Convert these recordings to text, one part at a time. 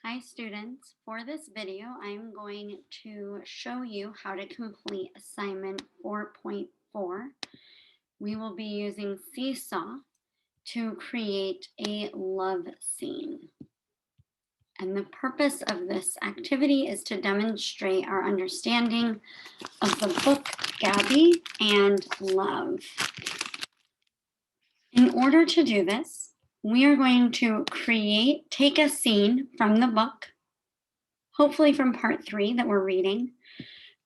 Hi students, for this video I'm going to show you how to complete assignment 4.4. We will be using Seesaw to create a love scene. And the purpose of this activity is to demonstrate our understanding of the book Gabi and love. In order to do this, we are going to take a scene from the book, hopefully from part 3 that we're reading.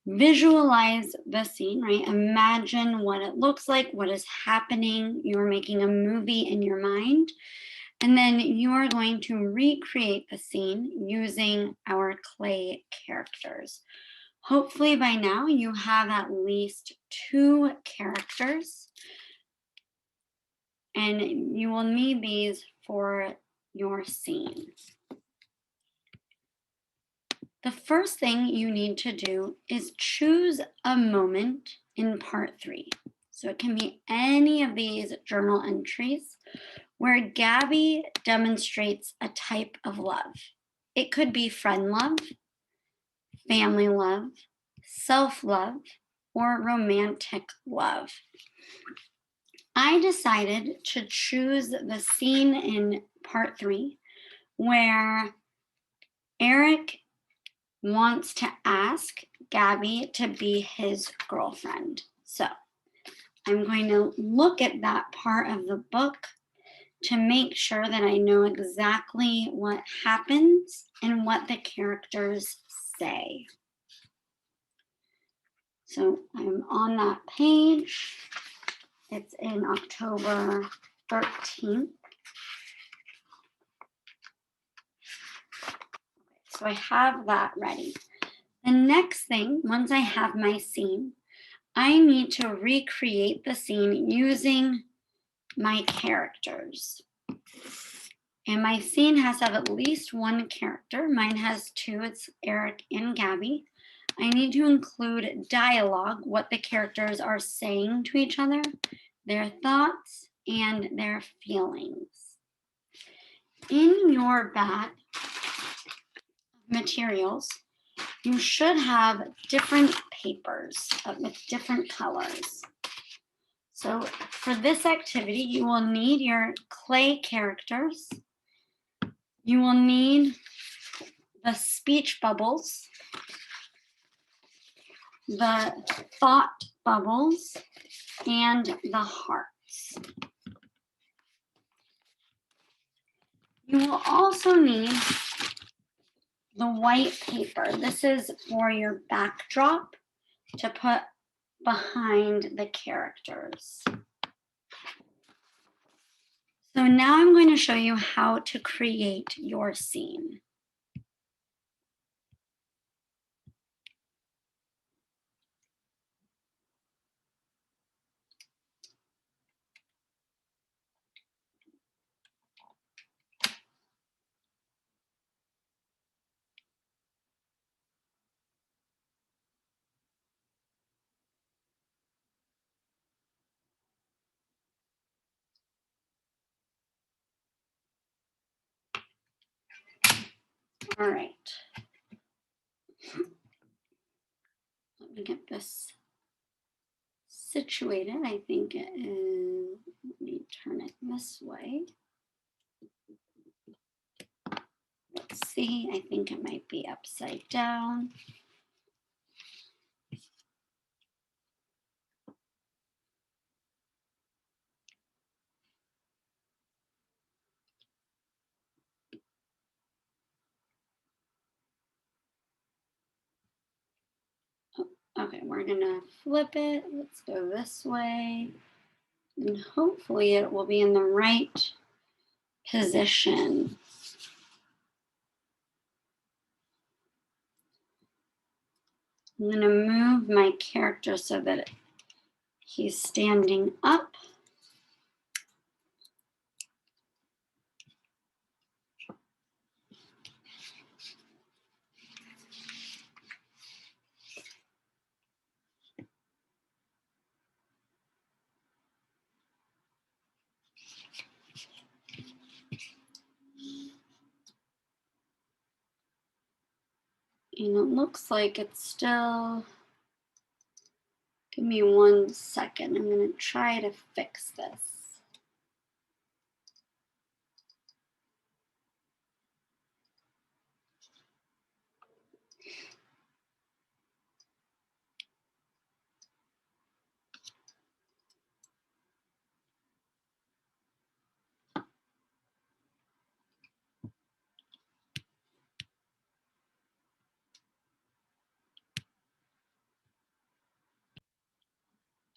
Visualize the scene, right? Imagine what it looks like, what is happening. You're making a movie in your mind. And then you are going to recreate the scene using our clay characters. Hopefully by now you have at least 2 characters. And you will need these for your scene. The first thing you need to do is choose a moment in part 3. So it can be any of these journal entries where Gabi demonstrates a type of love. It could be friend love, family love, self-love, or romantic love. I decided to choose the scene in part 3 where Eric wants to ask Gabi to be his girlfriend. So I'm going to look at that part of the book to make sure that I know exactly what happens and what the characters say. So I'm on that page. It's in October 13th. So I have that ready. The next thing, once I have my scene, I need to recreate the scene using my characters. And my scene has to have at least 1 character. Mine has 2, it's Eric and Gabi. I need to include dialogue, what the characters are saying to each other, their thoughts, and their feelings. In your bag of materials, you should have different papers with different colors. So for this activity, you will need your clay characters. You will need the speech bubbles, the thought bubbles, and the hearts. You will also need the white paper. This is for your backdrop to put behind the characters. So now I'm going to show you how to create your scene. All right. Let me get this situated. I think it is, let me turn it this way. Let's see, I think it might be upside down. Okay, we're gonna flip it. Let's go this way. And hopefully it will be in the right position. I'm gonna move my character so that he's standing up. And it looks like it's still, give me 1 second. I'm gonna try to fix this.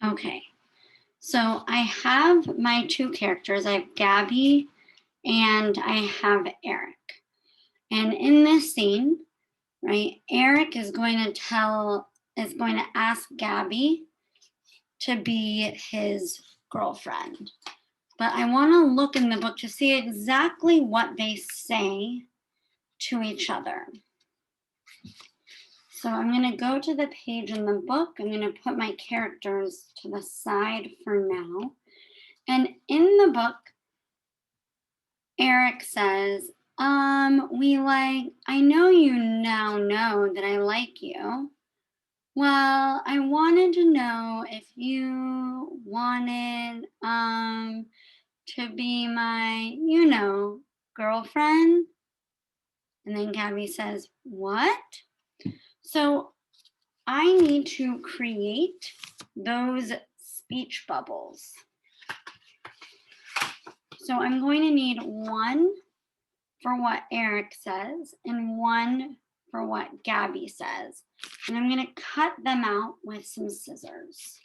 Okay, so I have my 2 characters. I have Gabi and I have Eric. And in this scene, right, Eric is going to ask Gabi to be his girlfriend. But I want to look in the book to see exactly what they say to each other. So I'm going to go to the page in the book. I'm going to put my characters to the side for now. And in the book, Eric says, I know you now know that I like you. Well, I wanted to know if you wanted to be my, girlfriend. And then Gabi says, what? So I need to create those speech bubbles. So I'm going to need 1 for what Eric says and 1 for what Gabi says. And I'm going to cut them out with some scissors.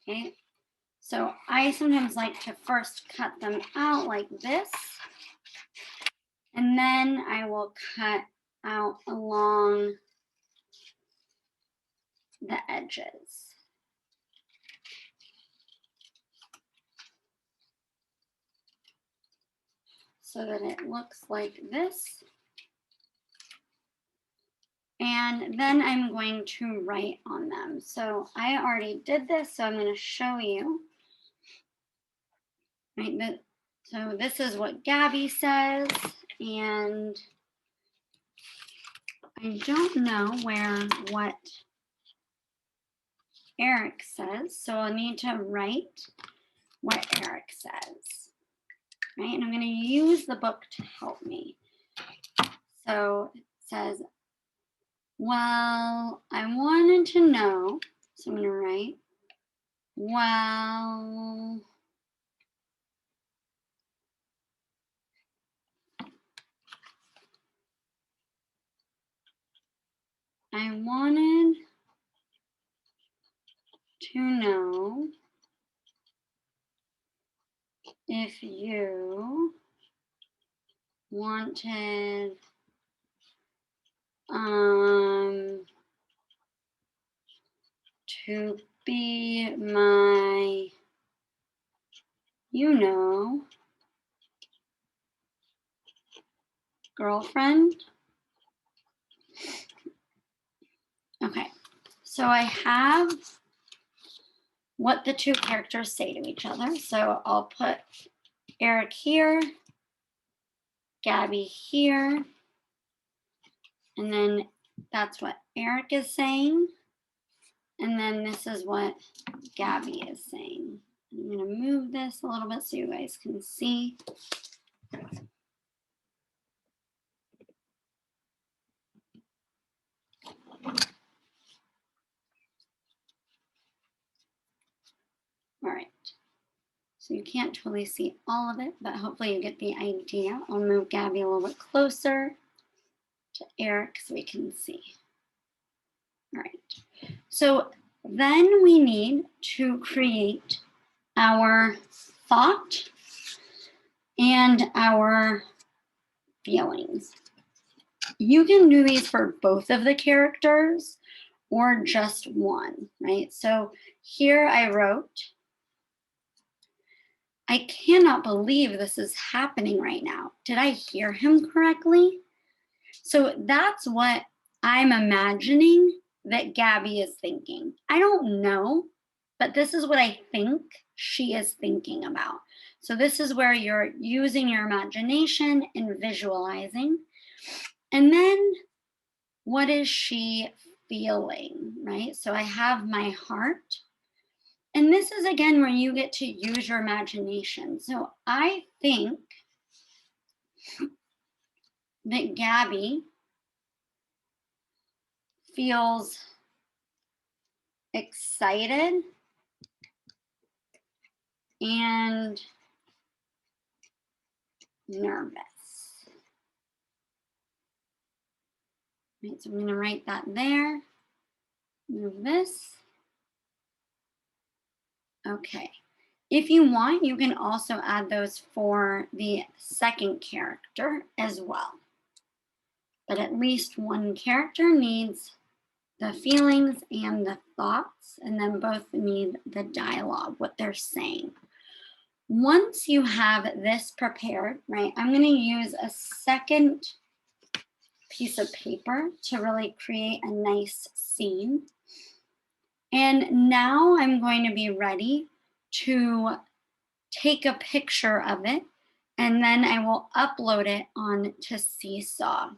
Okay. So I sometimes like to first cut them out like this. And then I will cut out along the edges. So that it looks like this. And then I'm going to write on them. So I already did this, so I'm going to show you. Right, so this is what Gabi says, and I don't know what Eric says, so I'll need to write what Eric says. Right, and I'm going to use the book to help me. So it says, well, I wanted to know, so I'm going to write, well, I wanted to know if you wanted to be my, girlfriend. Okay, so I have what the 2 characters say to each other. So I'll put Eric here, Gabi here, and then that's what Eric is saying. And then this is what Gabi is saying. I'm going to move this a little bit so you guys can see. All right. So you can't totally see all of it, but hopefully you get the idea. I'll move Gabi a little bit closer to Eric so we can see. All right. So then we need to create our thought and our feelings. You can do these for both of the characters or just one, right? So here I wrote, I cannot believe this is happening right now. Did I hear him correctly? So that's what I'm imagining that Gabi is thinking. I don't know, but this is what I think she is thinking about. So this is where you're using your imagination and visualizing. And then What is she feeling, right? So I have my heart. And this is again where you get to use your imagination. So I think that Gabi feels excited and nervous. Right, so I'm going to write that there. Move this. Okay. If you want, you can also add those for the second character as well. But at least one character needs the feelings and the thoughts, and then both need the dialogue, what they're saying. Once you have this prepared, right, I'm going to use a second piece of paper to really create a nice scene. And now I'm going to be ready to take a picture of it, and then I will upload it onto Seesaw.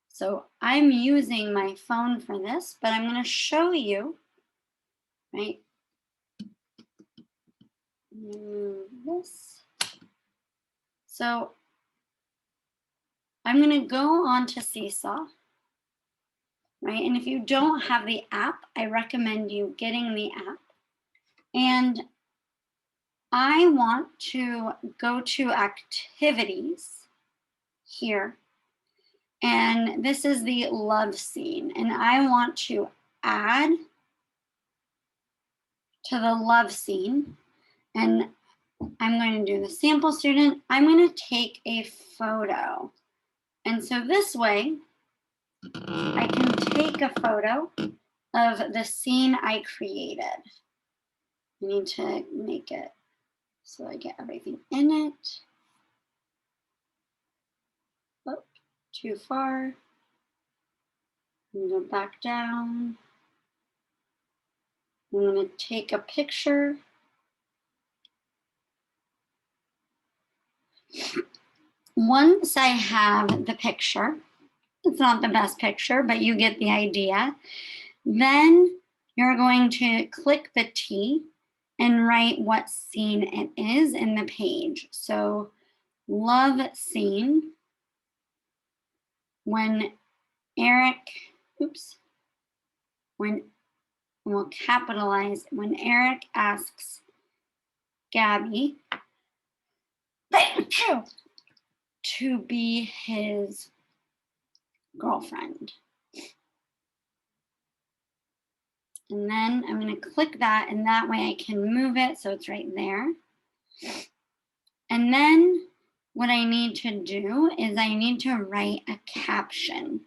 So I'm using my phone for this, but I'm going to show you, right? Move this. So I'm going to go on to Seesaw, right? And if you don't have the app, I recommend you getting the app. And I want to go to activities here. And this is the love scene. And I want to add to the love scene. And I'm going to do the sample student. I'm going to take a photo. And so this way, I can take a photo of the scene I created. I need to make it so I get everything in it. Oh, too far. Go back down. I'm going to take a picture. Once I have the picture, it's not the best picture, but you get the idea. Then you're going to click the T and write what scene it is in the page. So love scene, when Eric, when we'll capitalize, when Eric asks Gabi to be his girlfriend. And then I'm going to click that, and that way I can move it so it's right there. And then what I need to do is I need to write a caption.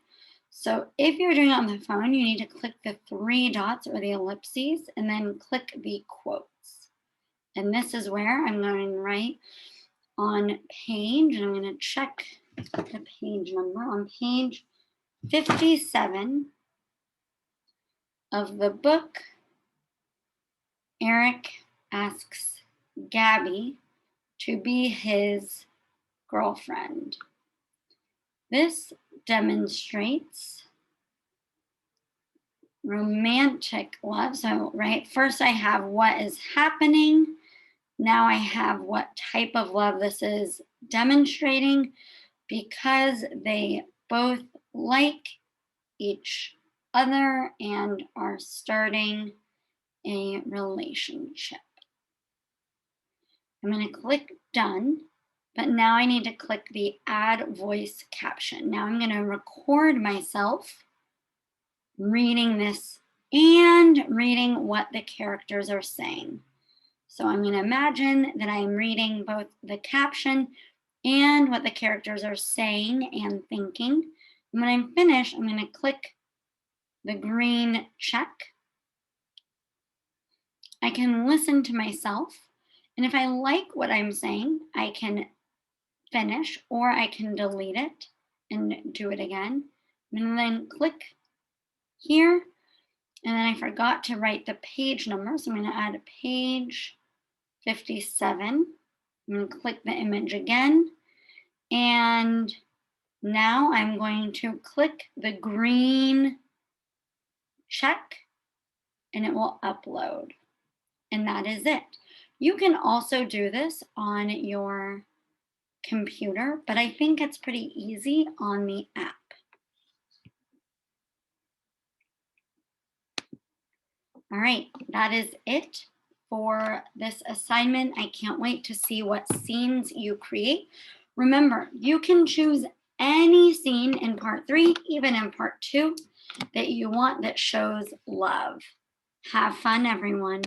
So if you're doing it on the phone, you need to click the 3 dots or the ellipses and then click the quotes. And this is where I'm going to write on page, and I'm going to check the page number. On page 57 of the book, Eric asks Gabi to be his girlfriend. This demonstrates romantic love. So, right, first I have what is happening. Now I have what type of love this is demonstrating, because they both like each other and are starting a relationship. I'm going to click done, but now I need to click the add voice caption. Now I'm going to record myself reading this and reading what the characters are saying. So I'm going to imagine that I'm reading both the caption and what the characters are saying and thinking. And when I'm finished, I'm going to click the green check. I can listen to myself, and if I like what I'm saying, I can finish, or I can delete it and do it again. And then click here, and then I forgot to write the page number, so I'm going to add a page 57. I'm going to click the image again, and Now I'm going to click the green check and it will upload. And that is it. You can also do this on your computer, but I think it's pretty easy on the app. All right, that is it for this assignment. I can't wait to see what scenes you create. Remember, you can choose any scene in part 3, even in part 2, that you want that shows love. Have fun, everyone.